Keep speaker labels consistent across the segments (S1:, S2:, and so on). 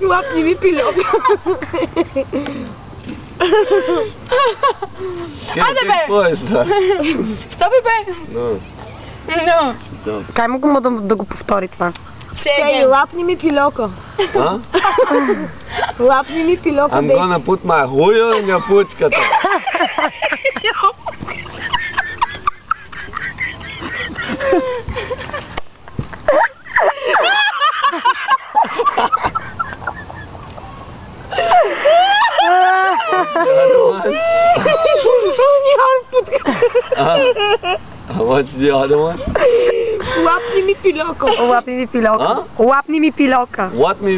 S1: Лапни ми пилок.
S2: Айде бе!
S1: Стопи бе!
S2: No.
S3: Кай мога да го повтори това?
S1: Say, лапни ми пилоко.
S2: Huh?
S1: Лапни ми пилоко.
S2: I'm gonna put my huyo in your puchkata. What's the other one?
S1: Лапни ми пилоко.
S3: Лапни ми пилока.
S2: А?
S3: Лапни ми пилока.
S2: Лапни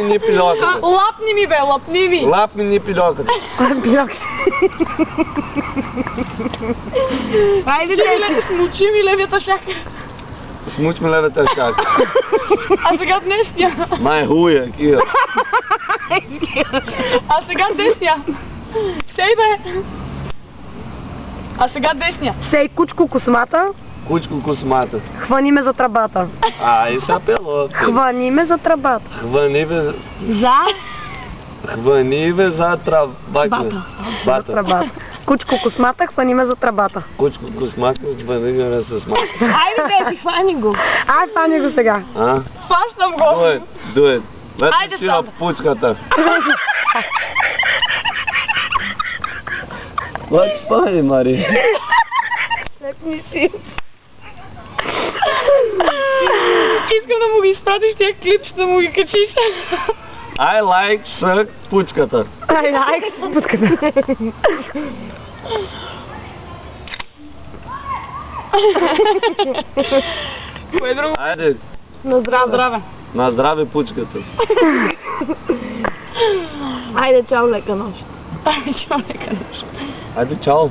S2: ми пилоката.
S1: Лапни ми бе, лапни ми.
S2: Лапни ми пилоката.
S1: Айде да смучи ми левията шака.
S2: Смуч ми левата шака.
S1: А сега днесния.
S2: Май хуя, кия.
S1: А сега десния. Сей бе. А сега десния.
S3: Сей, кучко космата,
S2: Кучко космата.
S3: хвани ме за тръбата.
S2: Ай, сапело.
S3: Хвани ме за тръбата.
S2: Хвани ме за тръбата.
S3: За тръбата. Кучко космата, хвани ме за тръбата.
S2: Кучко космата, хвани ме с мата.
S1: Айде бе, хвани го.
S3: Ай, хвани го сега.
S1: Фащам го.
S2: Do it.
S1: Айде,
S2: Лето си на пучката. What's funny, Мари?
S1: Искам да му ги изпратиш тия клип, ще да му ги качиш.
S2: I like suck пучката.
S3: Ай, пуската.
S1: Кое друго?
S2: Айде,
S1: На здраве. Здраве.
S2: на здраве пучката.
S1: Айде, чао, лека нощ.
S2: Айде, чао.